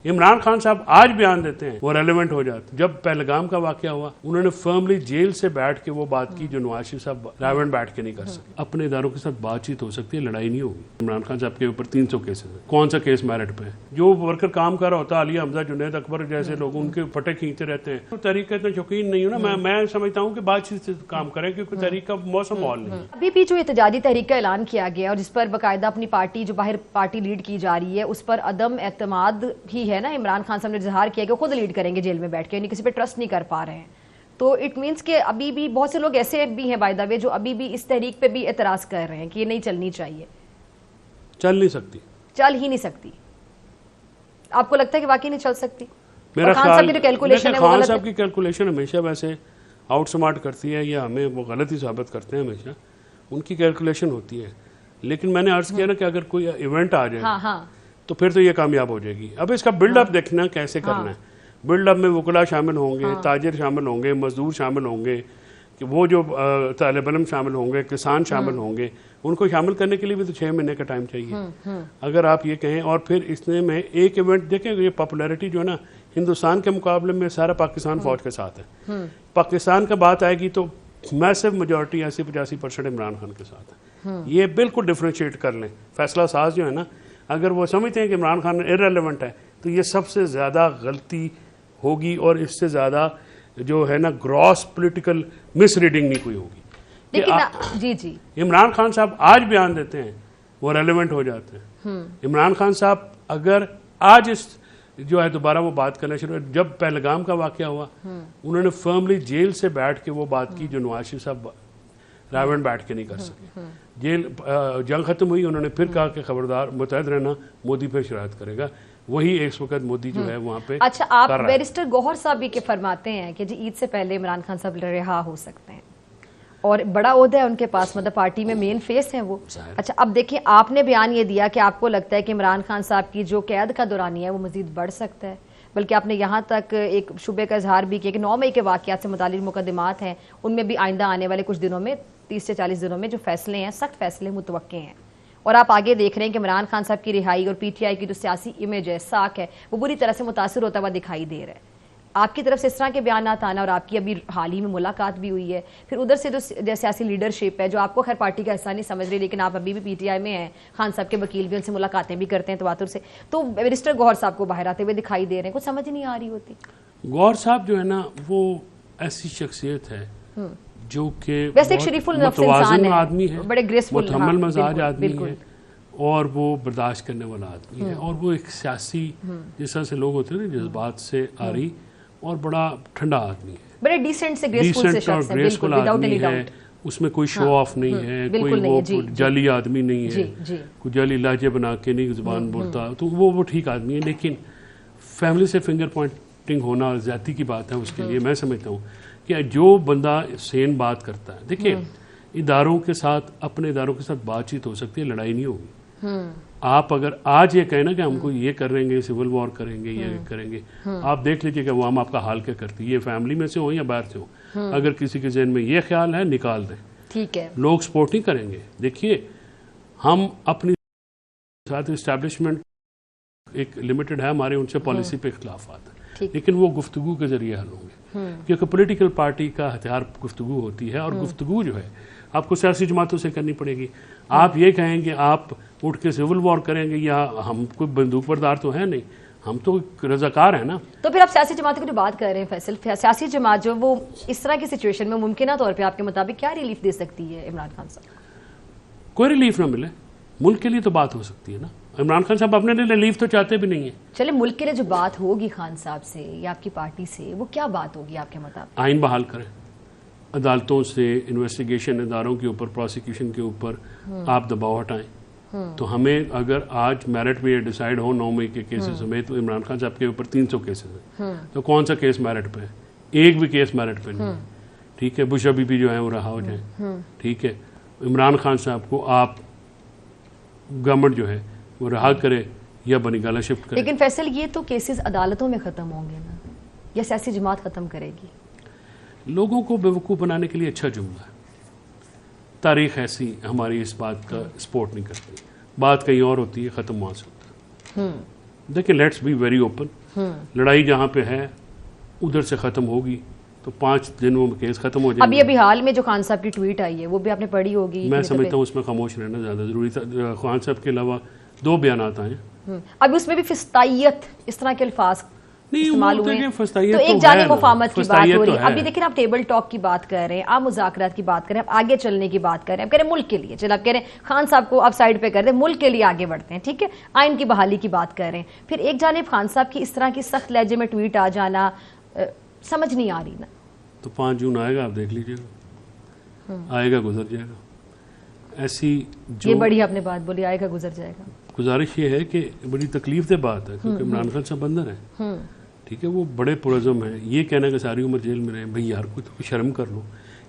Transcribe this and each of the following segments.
عمران خان صاحب آج بیان دیتے ہیں وہ ریلیونٹ ہو جاتے. جب پہلگام کا واقعہ ہوا انہوں نے فرملی جیل سے بیٹھ کے وہ بات کی جو نواز شریف صاحب ریلیونٹ بیٹھ کے نہیں کر سکتے. اپنے اداروں کے ساتھ بات چیت ہو سکتی ہے, لڑائی نہیں ہوگی. عمران خان صاحب کے اوپر 300 کیسز ہیں. کون سا کیس میرٹ پہ ہے؟ جو ورکر کام کر رہا ہوتا ہے, علی حمزہ, جنید اکبر جیسے لوگ ان کے پٹے کھینچتے رہتے ہیں. تحریک کا اتنا شوقین نہیں ہوں نا میں سمجھتا ہوں کہ بات چیت سے کام کریں کیونکہ تحریک کا موسم ماحول نہیں ہے. ابھی بھی جو احتجاجی تحریک کا اعلان کیا گیا اور جس پر باقاعدہ اپنی پارٹی جو باہر پارٹی لیڈ کی جا رہی ہے اس پر عدم اعتماد ہی ہے نا. عمران خان صاحب نے اظہار کیا کہ خود لیڈ کریں گے جیل میں بیٹھ کے, یعنی کسی پہ ٹرسٹ نہیں کر پا رہے ہیں. تو اٹ مینس کہ ابھی بھی بہت سے لوگ ایسے بھی ہیں بائی دا وے جو ابھی بھی اس تحریک پہ بھی اعتراض کر رہے ہیں کہ یہ نہیں چلنی چاہیے. چل نہیں سکتی, چل ہی نہیں سکتی. آپ کو لگتا ہے کہ واقعی نہیں چل سکتی؟ میرا خان صاحب کی جو کیلکولیشن ہے وہ خان غلط صاحب کی کیلکولیشن ہمیشہ ویسے آؤٹ سمارٹ کرتی ہے یا ہمیں وہ غلط ہی ثابت کرتے ہیں. ہمیشہ ان کی کیلکولیشن ہوتی ہے, لیکن میں نے عرض کیا نا کہ اگر کوئی ایونٹ آ جائے تو پھر تو یہ کامیاب ہو جائے گی. اب اس کا بلڈ اپ دیکھنا کیسے کرنا ہے. بلڈ اپ میں وکلا شامل ہوں گے, تاجر شامل ہوں گے, مزدور شامل ہوں گے, کہ وہ جو طالب علم شامل ہوں گے, کسان شامل ہوں گے. ان کو شامل کرنے کے لیے بھی تو 6 مہینے کا ٹائم چاہیے. اگر آپ یہ کہیں اور پھر اس میں ایک ایونٹ دیکھیں, یہ پاپولیرٹی جو ہے نا ہندوستان کے مقابلے میں سارا پاکستان فوج کے ساتھ ہے. پاکستان کا بات آئے گی تو میسو میجورٹی 80-85% عمران خان کے ساتھ ہے. یہ بالکل ڈفرینشیٹ کر لیں. فیصلہ ساز جو ہے نا, اگر وہ سمجھتے ہیں کہ عمران خان ارریلیونٹ ہے تو یہ سب سے زیادہ غلطی ہوگی, اور اس سے زیادہ جو ہے نا گراس پولیٹیکل مس ریڈنگ نہیں کوئی ہوگی. جی عمران خان صاحب آج بیان دیتے ہیں وہ ریلیونٹ ہو جاتے ہیں. عمران خان صاحب اگر آج اس جو ہے دوبارہ وہ بات کرنا شروع, جب پہلگام کا واقعہ ہوا انہوں نے فرملی جیل سے بیٹھ کے وہ بات کی جو نواز شریف صاحب ریلیونٹ بیٹھ کے نہیں کر سکے. جیل جنگ ختم ہوئی, انہوں نے پھر کہا کہ خبردار متحد رہنا, مودی پہ شرارت کرے گا. وہی ایک وقت مودی جو ہے وہاں پہ. اچھا, آپ بیرسٹر گوہر صاحب بھی کہ فرماتے ہیں کہ جی عید سے پہلے عمران خان صاحب رہا ہو سکتے ہیں اور بڑا عہدہ ہے ان کے پاس, مطلب پارٹی میں مین فیس ہیں وہ. اچھا, اب دیکھیں آپ نے بیان یہ دیا کہ آپ کو لگتا ہے کہ عمران خان صاحب کی جو قید کا دورانیہ ہے وہ مزید بڑھ سکتا ہے, بلکہ آپ نے یہاں تک ایک شبے کا اظہار بھی کیا کہ 9 مئی کے واقعات سے متعلق مقدمات ہیں, ان میں بھی آئندہ آنے والے کچھ دنوں میں 30 سے 40 دنوں میں جو فیصلے ہیں, سخت فیصلے متوقع ہیں. اور آپ آگے دیکھ رہے ہیں کہ عمران خان صاحب کی رہائی اور پی ٹی آئی کی جو سیاسی امیج ہے, ساکھ ہے, وہ بری طرح سے متاثر ہوتا ہوا دکھائی دے رہا ہے. آپ کی طرف سے اس طرح کے بیانات آنا, اور آپ کی ابھی حال ہی میں ملاقات بھی ہوئی ہے, پھر ادھر سے جو سیاسی لیڈرشپ ہے جو آپ کو خیر پارٹی کا حصہ نہیں سمجھ رہی, لیکن آپ ابھی بھی پی ٹی آئی میں ہیں, خان صاحب کے وکیل بھی ان سے ملاقاتیں بھی کرتے ہیں تواتر سے, تو بیرسٹر گوہر صاحب کو باہر آتے ہوئے دکھائی دے رہے ہیں, کچھ سمجھ نہیں آ رہی ہوتی. گوہر صاحب جو ہے نا وہ ایسی شخصیت ہے جو کہ ویسے ایک شریف النفس انسان ہے, آدمی ہے, بڑے گریسفل متحمل مزاج آدمی ہے, اور وہ برداشت کرنے والا آدمی ہے, اور وہ ایک سیاسی جس طرح سے لوگ ہوتے ہیں جذبات سے آری, اور بڑا ٹھنڈا آدمی ہے, بڑے ڈیسنٹ سے گریسفل سے شخص ہے, بالکل وداؤٹ اینی ڈاؤٹ. اس میں کوئی شو آف نہیں ہے, کوئی وہ جعلی آدمی نہیں ہے, کوئی جعلی لہجے بنا کے نہیں زبان بولتا, تو وہ ٹھیک آدمی ہے. لیکن فیملی سے فنگر پوائنٹنگ ہونا زیادتی کی بات ہے اس کے لیے. میں سمجھتا ہوں کہ جو بندہ سین بات کرتا ہے, دیکھیں اداروں کے ساتھ, اپنے اداروں کے ساتھ بات چیت ہو سکتی ہے, لڑائی نہیں ہوگی. آپ اگر آج یہ کہیں نا کہ ہم کو یہ کر رہیں گے, سول وار کریں گے, یہ کریں گے, آپ دیکھ لیجیے کہ عوام آپ کا حال کیا کرتی ہے, یہ فیملی میں سے ہو یا باہر سے ہو. اگر کسی کے ذہن میں یہ خیال ہے, نکال دیں. ٹھیک ہے, لوگ سپورٹ نہیں کریں گے. دیکھیے ہم اپنی ساتھ اسٹیبلشمنٹ ایک لمیٹڈ ہے ہمارے, ان سے پالیسی پہ اختلافات ہیں, لیکن وہ گفتگو کے ذریعے حل ہوں گے, کیونکہ پولیٹیکل پارٹی کا ہتھیار گفتگو ہوتی ہے, اور گفتگو جو ہے آپ کو سیاسی جماعتوں سے کرنی پڑے گی. آپ یہ کہیں کہ آپ اٹھ کے سول وار کریں گے, یا ہم کوئی بندوق بردار تو ہیں نہیں, ہم تو رضاکار ہیں نا. تو پھر آپ سیاسی جماعتوں کی جو بات کر رہے ہیں فیصل, سیاسی جماعت جو وہ اس طرح کی سچویشن میں ممکنہ طور پہ آپ کے مطابق کیا ریلیف دے سکتی ہے عمران خان صاحب؟ کوئی ریلیف نہ ملے, ملک کے لیے تو بات ہو سکتی ہے نا. عمران خان صاحب اپنے لیے ریلیف تو چاہتے بھی نہیں ہیں. چلے ملک کے لیے جو بات ہوگی خان صاحب سے یا آپ کی پارٹی سے, وہ کیا بات ہوگی آپ کے مطابق؟ آئین بحال کریں, عدالتوں سے انویسٹیگیشن اداروں کے اوپر, پروسیکیوشن کے اوپر آپ دباؤ ہٹائیں. تو ہمیں اگر آج میرٹ میں یہ ڈیسائیڈ ہو 9 مئی کے کیسز سمیت, تو عمران خان صاحب کے اوپر 300 کیسز ہیں, تو کون سا کیس میرٹ پہ ہے؟ ایک بھی کیس میرٹ پہ نہیں ہے. ٹھیک ہے, بش ابھی بھی جو ہے وہ رہا ہو جائیں. ٹھیک ہے, عمران خان صاحب کو آپ گورنمنٹ جو ہے وہ رہا کرے یا بنی گالہ شفٹ کرے. لیکن فیصل یہ تو کیسز عدالتوں میں ختم ہوں گے نا, یا سیاسی جماعت ختم کرے گی؟ لوگوں کو بیوقوف بنانے کے لیے اچھا جملہ ہے. تاریخ ایسی ہماری اس بات کا سپورٹ نہیں کرتی. بات کہیں اور ہوتی ہے, ختم وہاں سے ہوتا ہے. دیکھیں لیٹس بی ویری اوپن، لڑائی جہاں پہ ہے ادھر سے ختم ہوگی تو 5 دنوں میں کیس ختم ہو جائے گا۔ ابھی حال میں جو خان صاحب کی ٹویٹ آئی ہے وہ بھی آپ نے پڑھی ہوگی، میں سمجھتا ہوں اس میں خاموش رہنا زیادہ ضروری تھا۔ خان صاحب کے علاوہ 2 بیانات آئے ہیں، ابھی اس میں بھی فسطائیت اس طرح کے الفاظ استعمال ہوئے ہیں، تو ایک تو جانب مفاہمت کی بات ہو رہی ہے۔ ابھی دیکھیں آپ ٹیبل ٹاک کی بات کر رہے ہیں، آپ مذاکرات کی بات کر رہے ہیں، آپ آگے چلنے کی بات کر رہے ہیں، آپ کہہ رہے ہیں ملک کے لیے، چل آپ کہہ رہے ہیں خان صاحب کو آپ سائڈ پہ کر دیں، ملک کے لیے آگے بڑھتے ہیں، ٹھیک ہے، آئین کی بحالی کی بات کر رہے ہیں، پھر ایک جانب خان صاحب کی اس طرح کی سخت لہجے میں ٹویٹ آ جانا سمجھ نہیں آ رہی نا۔ تو 5 جون آئے گا، آپ دیکھ لیجیے گا، آئے گا گزر جائے گا۔ ایسی یہ بڑی آپ نے بات بولی، آئے گا گزر جائے گا۔ گزارش یہ ہے کہ بڑی تکلیف دہ بات ہے کیونکہ عمران خان صاحب اندر ہیں، ٹھیک ہے، وہ بڑے پرعزم ہیں، یہ کہنا کہ ساری عمر جیل میں رہیں، بھائی یار کوئی شرم کر لو،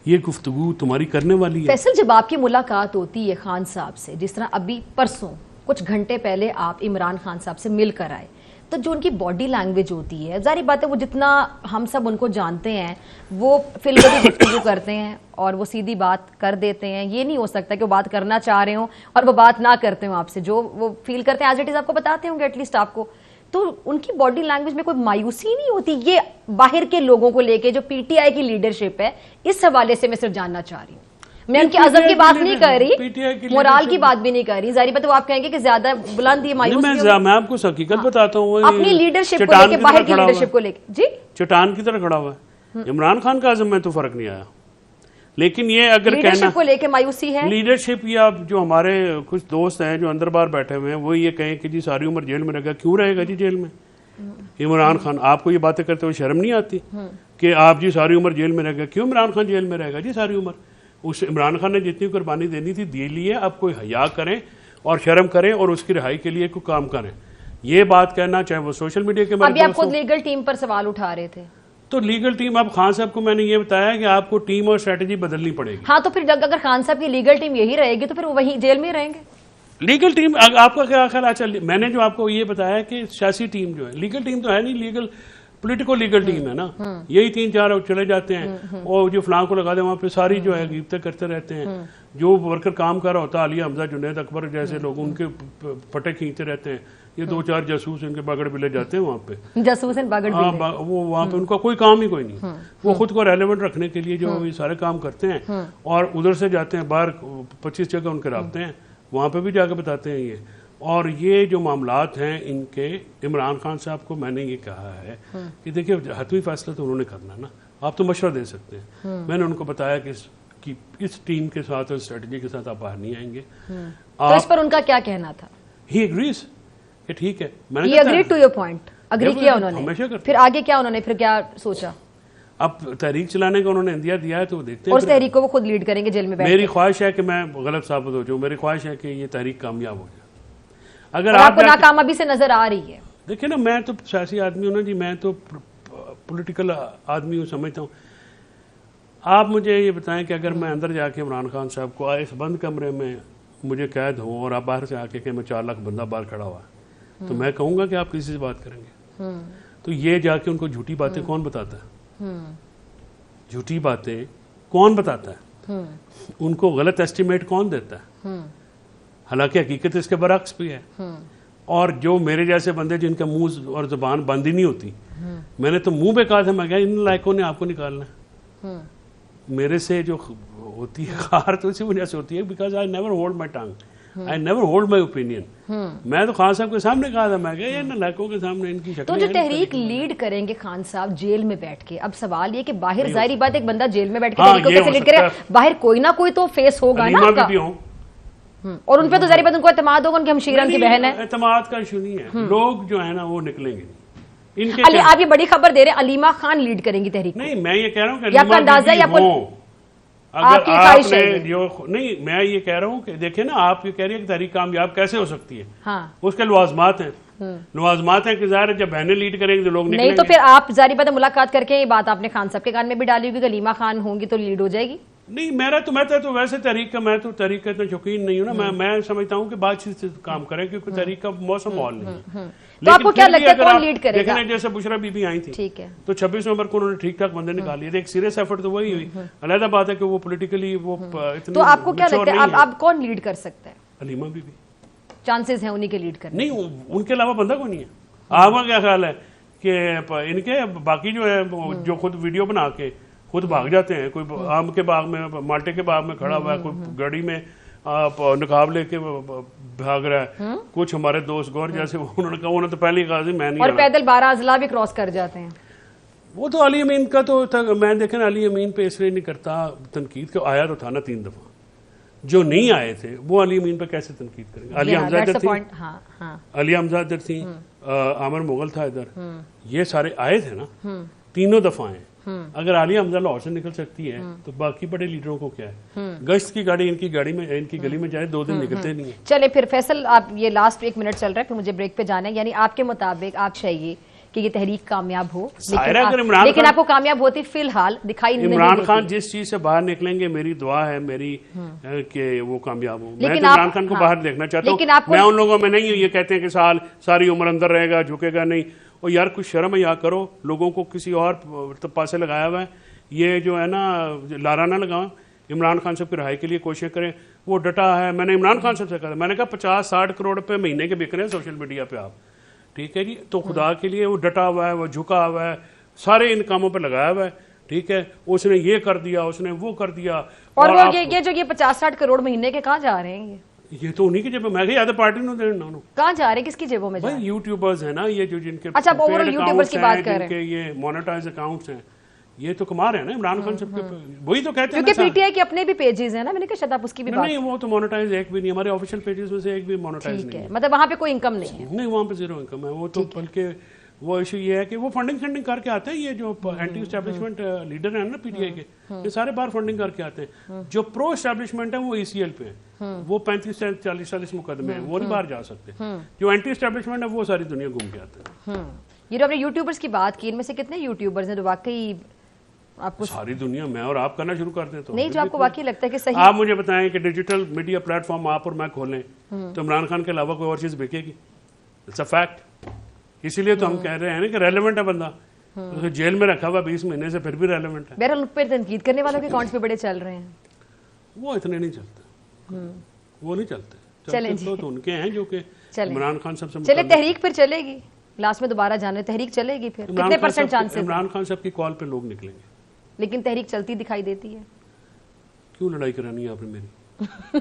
یہ گفتگو تمہاری کرنے والی ہے۔ فیصل جب آپ کی ملاقات ہوتی ہے خان صاحب سے، جس طرح ابھی پرسوں کچھ گھنٹے پہلے آپ عمران خان صاحب سے مل کر آئے، تو جو ان کی باڈی لینگویج ہوتی ہے، ظاہری بات ہے وہ جتنا ہم سب ان کو جانتے ہیں وہ فلمی گفتگو کرتے ہیں اور وہ سیدھی بات کر دیتے ہیں، یہ نہیں ہو سکتا کہ وہ بات کرنا چاہ رہے ہوں اور وہ بات نہ کرتے ہوں آپ سے، جو وہ فیل کرتے ہیں ایز اٹ از آپ کو بتاتے ہوں گے ایٹ لیسٹ آپ کو، تو ان کی باڈی لینگویج میں کوئی مایوسی نہیں ہوتی؟ یہ باہر کے لوگوں کو لے کے جو پی ٹی آئی کی لیڈرشپ ہے، اس حوالے سے میں صرف جاننا چاہ رہی ہوں، میں ان کے عزم کی بات نہیں کر رہی، مورال کی بات بھی نہیں کر رہی، ظاہری بات ہے وہ آپ کہیں گے کہ زیادہ بلند یہ مایوس نہیں ہوگی۔ میں آپ کو حقیقت بتاتا ہوں، اپنی لیڈرشپ کو لے کے، باہر کی لیڈرشپ کو لے کے، جی چٹان کی طرح کھڑا ہوا ہے۔ عمران خان کا عزم میں تو فرق نہیں آیا، لیکن یہ اگر کہنا لیڈرشپ کو لے کے مایوسی ہے، لیڈرشپ یا جو ہمارے کچھ دوست ہیں جو اندر باہر بیٹھے ہوئے ہیں وہ یہ کہیں کہ جی ساری عمر جیل میں رہے گا، کیوں رہے گا جی جیل میں؟ عمران خان آپ کو یہ باتیں کرتے ہوئے شرم نہیں آتی کہ آپ جی ساری عمر جیل میں رہے گا؟ کیوں عمران خان جیل میں رہے گا جی ساری عمر؟ اس عمران خان نے جتنی قربانی دینی تھی دے لی ہے، اب کوئی حیا کریں اور شرم کریں اور اس کی رہائی کے لیے کوئی کام کریں۔ یہ بات کہنا چاہے وہ سوشل میڈیا کے ابھی آپ خود لیگل ٹیم پر سوال اٹھا رہے تھے، تو لیگل ٹیم، اب خان صاحب کو میں نے یہ بتایا کہ آپ کو ٹیم اور اسٹریٹجی بدلنی پڑے گی۔ ہاں تو پھر اگر خان صاحب کی لیگل ٹیم یہی رہے گی تو پھر وہ وہیں جیل میں رہیں گے۔ لیگل ٹیم آپ کا کیا خیال؟ اچھا میں نے جو آپ کو یہ بتایا کہ سیاسی ٹیم جو ہے، لیگل ٹیم تو ہے نہیں، لیگل پولیٹیکل لیگل ٹیم ہے نا، یہی 3-4 چلے جاتے ہیں اور جو فلاں کو لگا دیں وہاں پہ ساری جو ہے غیبتیں کرتے رہتے ہیں، جو ورکر کام کر رہا ہوتا ہے علی حمزہ جنید اکبر جیسے لوگ ان کے پٹے کھینچتے رہتے ہیں، یہ 2-4 جاسوس ان کے باگڑ بلے جاتے ہیں وہاں پہ، جاسوس باگڑ بلے، وہ وہاں پہ ان کا کوئی کام ہی کوئی نہیں، وہ خود کو ریلیونٹ رکھنے کے لیے جو یہ سارے کام کرتے ہیں اور ادھر سے جاتے ہیں باہر 25 جگہ ان کے رابطے ہیں، وہاں پہ بھی جا کے بتاتے ہیں یہ۔ اور یہ جو معاملات ہیں ان کے، عمران خان صاحب کو میں نے یہ کہا ہے کہ دیکھیں حتمی فیصلہ تو انہوں نے کرنا نا، آپ تو مشورہ دے سکتے ہیں، میں نے ان کو بتایا کہ اس ٹیم کے ساتھ اور اسٹریٹجی کے ساتھ آپ باہر نہیں آئیں گے۔ تو اس پر ان کا کیا کہنا تھا؟ ہی ایگریز کہ ٹھیک ہے، میں نے agree to your point, agree کیا انہوں نے، پھر آگے کیا انہوں نے پھر کیا سوچا؟ اب تحریک چلانے کا انہوں نے اندیا دیا ہے تو دیکھتے ہیں، اور اس تحریک کو وہ خود لیڈ کریں گے جیل میں بیٹھ کے۔ میری خواہش ہے کہ میں غلط ثابت ہو جاؤں، میری خواہش ہے کہ یہ تحریک کامیاب ہو جائے۔ اگر آپ کو ناکامی سے نظر آ رہی ہے؟ دیکھیں نا، میں تو سیاسی آدمی ہوں نا جی، میں تو پولیٹیکل آدمی ہوں، سمجھتا ہوں۔ آپ مجھے یہ بتائیں کہ اگر میں اندر جا کے عمران خان صاحب کو اس بند کمرے میں مجھے قید ہوں اور آپ باہر سے آ کے کہ میں 4 لاکھ بندہ باہر کھڑا ہوا ہے، تو میں کہوں گا کہ آپ کسی سے بات کریں گے؟ تو یہ جا کے ان کو جھوٹی باتیں کون بتاتا ہے؟ جھوٹی باتیں کون بتاتا ہے؟ ان کو غلط ایسٹیمیٹ کون دیتا ہے؟ حالانکہ حقیقت اس کے برعکس بھی ہے۔ اور جو میرے جیسے بندے جن کا منہ اور زبان بند ہی نہیں ہوتی، میں نے تو منہ پہ کہا تھا، میں کہا ان لائقوں نے آپ کو نکالنا ہے، میرے سے جو ہوتی ہے خار تو اسی وجہ سے ہوتی ہے، because I never hold my tongue, I never hold my opinion. میں تو خان صاحب کے سامنے کہا تھا، میں کہا ان لائقوں کے سامنے ان کی شکل۔ تو جو تحریک لیڈ کریں گے خان صاحب جیل میں بیٹھ کے، اب سوال یہ کہ باہر ظاہری بات ایک بندہ جیل میں بیٹھ کے تحریک کو کیسے لیڈ کرے؟ باہر کوئی نہ کوئی تو فیس ہوگا نا آپ کا، اور ان پہ تو ظاہری بات ان کو اعتماد ہوگا، ان کی ہمشیرہ ان کی بہن ہے۔ اعتماد کا ایشو نہیں ہے، لوگ جو ہے نا وہ نکلیں گے۔ آپ یہ بڑی خبر دے رہے ہیں علیمہ خان لیڈ کریں گی تحریک؟ نہیں، میں یہ کہہ رہا ہوں کہ آپ کا اندازہ یا آپ کی خواہش ہے؟ نہیں، میں یہ کہہ رہا ہوں کہ دیکھیں نا، آپ یہ کہہ رہی ہیں کہ تحریک کامیاب کیسے ہو سکتی ہے، اس کے لوازمات ہیں، لوازمات ہیں کہ ظاہر جب بہنیں لیڈ کریں گے تو لوگ نکلیں گے۔ نہیں تو پھر آپ ظاہری بات ملاقات کر کے یہ بات آپ نے خان صاحب کے کان میں بھی ڈالی ہوگی کہ علیمہ خان ہوں گی تو لیڈ ہو جائے گی؟ نہیں، میں تو ویسے تحریک کا، میں تو تحریک کا اتنا شوقین نہیں ہوں نا، میں سمجھتا ہوں کہ بات چیت سے کام کریں کیونکہ تحریک کا موسم ماحول نہیں ہے۔ تو آپ کو کیا لگتا ہے کون لیڈ کرے گا؟ دیکھیں جیسے بشرا بی بی آئی تھی، ٹھیک ہے، تو 26 نومبر کو انہوں نے ٹھیک ٹھاک بندے نکال لیے، ایک سیریس ایفرٹ تو وہی ہوئی۔ علیحدہ بات ہے کہ وہ پولیٹیکلی وہ اتنی، تو آپ کو کیا لگتا ہے اب کون لیڈ کر سکتا ہے؟ علیمہ بی بی چانسز ہیں انہی کے لیڈ کرنے؟ نہیں، ان کے علاوہ بندہ کوئی نہیں ہے۔ آپ کا کیا خیال ہے کہ ان کے باقی جو ہے جو خود ویڈیو بنا کے خود بھاگ جاتے ہیں, کوئی آم کے باغ میں مالٹے کے باغ میں کھڑا ہوا ہے, کوئی گاڑی میں نقاب لے کے بھاگ رہا ہے, کچھ ہمارے دوست گور جیسے انہوں نے کہا, انہوں نے تو پہلے کہا میں نہیں, اور پیدل 12 اضلاع بھی کراس کر جاتے ہیں. وہ تو علی امین کا تو میں دیکھیں نا, علی امین پہ اس لیے نہیں کرتا تنقید, کو آیا تو تھا نا 3 دفعہ, جو نہیں آئے تھے وہ علی امین پہ کیسے تنقید کریں گے. علی حمزہ ادھر تھی, علی حمزہ ادھر تھی, عامر مغل تھا ادھر, یہ سارے آئے تھے نا, تینوں دفعہ آئے. اگر علی حمزہ لاہور سے نکل سکتی ہے تو باقی بڑے لیڈروں کو کیا ہے, گشت کی گاڑی ان کی گلی میں جائے 2 دن نکلتے نہیں ہیں. چلے پھر فیصل, آپ یہ لاسٹ 1 منٹ چل رہا ہے, پھر مجھے بریک پہ جانا ہے. یعنی آپ کے مطابق آپ چاہیے کہ یہ تحریک کامیاب ہو, لیکن آپ کو کامیاب ہوتی فی الحال دکھائی نہیں دیتی. عمران خان جس چیز سے باہر نکلیں گے, میری دعا ہے میری کہ وہ کامیاب ہو. میں تو عمران خان کو باہر دیکھنا چاہتا ہوں. میں ان لوگوں میں نہیں ہوں یہ کہتے ہیں کہ ساری عمر اندر رہے گا, جھکے گا نہیں. اور یار کچھ شرم یا کرو, لوگوں کو کسی اور پاسے لگایا ہوا ہے. یہ جو ہے نا لارا نہ لگاؤ, عمران خان صاحب کی رہائی کے لیے کوششیں کریں. وہ ڈٹا ہے, میں نے عمران خان صاحب سے کہا, میں نے کہا 50-60 کروڑ روپے مہینے کے بک رہے ہیں سوشل میڈیا پہ آپ, ٹھیک ہے جی, تو خدا کے لیے وہ ڈٹا ہوا ہے, وہ جھکا ہوا ہے, سارے ان کاموں پہ لگایا ہوا ہے, ٹھیک ہے. اس نے یہ کر دیا, اس نے وہ کر دیا. اور وہ یہ جو 50-60 کروڑ مہینے کے کہاں جا رہے ہیں, یہ تو انہی کی جیب میں, یا تو پارٹی نے دینا, کہاں جا رہے ہیں, کس کی جیبوں میں جا رہے ہیں؟ یوٹیوبرز ہیں نا یہ, جو جن کے اچھا اوورال یوٹیوبرز کی بات کر رہے ہیں, یہ مونیٹائز اکاؤنٹس ہیں, یہ تو کما رہے ہیں نا عمران خان صاحب کے, وہی تو کہتے ہیں. کیونکہ پی ٹی آئی کے اپنے بھی پیجز ہیں نا, میں نے کہا شاید آپ اس کی بھی بات. نہیں, وہ تو مونیٹائز ایک بھی نہیں, ہمارے آفیشیل پیجز میں سے ایک بھی مونیٹائز نہیں ہے. مطلب وہاں پہ کوئی انکم نہیں ہے. نہیں, وہاں پہ 0 انکم ہے. وہ تو بلکہ وہ ایشو یہ ہے کہ وہ فنڈنگ کر کے آتے ہیں. یہ جو اینٹی اسٹیبلشمنٹ لیڈر ہیں نا پی ٹی آئی کے, یہ سارے باہر فنڈنگ کر کے آتے ہیں. جو پرو اسٹیبلشمنٹ ہے وہ ای سی ایل پہ ہیں, وہ 35-40 مقدمے ہیں, وہ نہیں باہر جا سکتے. جو اینٹی اسٹیبلشمنٹ ہے وہ ساری دنیا گھوم کے آتے ہیں. یہ جو آپ نے یوٹیوبرز کی بات کی, ان میں سے کتنے یوٹیوبرز ہیں جو واقعی آپ کو, ساری دنیا میں اور آپ کرنا شروع کر دیں تو نہیں, جو آپ کو واقعی لگتا ہے کہ صحیح. آپ مجھے بتائیں کہ ڈیجیٹل میڈیا پلیٹ فارم آپ اور میں کھولیں تو عمران خان کے علاوہ کوئی اور چیز بکے گی؟ It's a fact. اسی لیے تو ہم کہہ رہے ہیں کہ ریلیونٹ ہے بندہ, جیل میں رکھا ہوا 20 مہینے سے, پھر بھی ریلیونٹ ہے. بہرحال پہ تنقید کرنے والوں کے اکاؤنٹس پہ بڑے چل رہے ہیں, وہ اتنے نہیں چلتے, وہ نہیں چلتے. تو ان کے ہیں جو کہ عمران خان صاحب سے. چلے تحریک پھر چلے گی, لاسٹ میں دوبارہ جانے, تحریک چلے گی پھر کتنے % چانس ہے؟ عمران خان صاحب کی کال پہ لوگ نکلیں گے, لیکن تحریک چلتی دکھائی دیتی ہے. کیوں لڑائی کرانی ہے آپ نے میری؟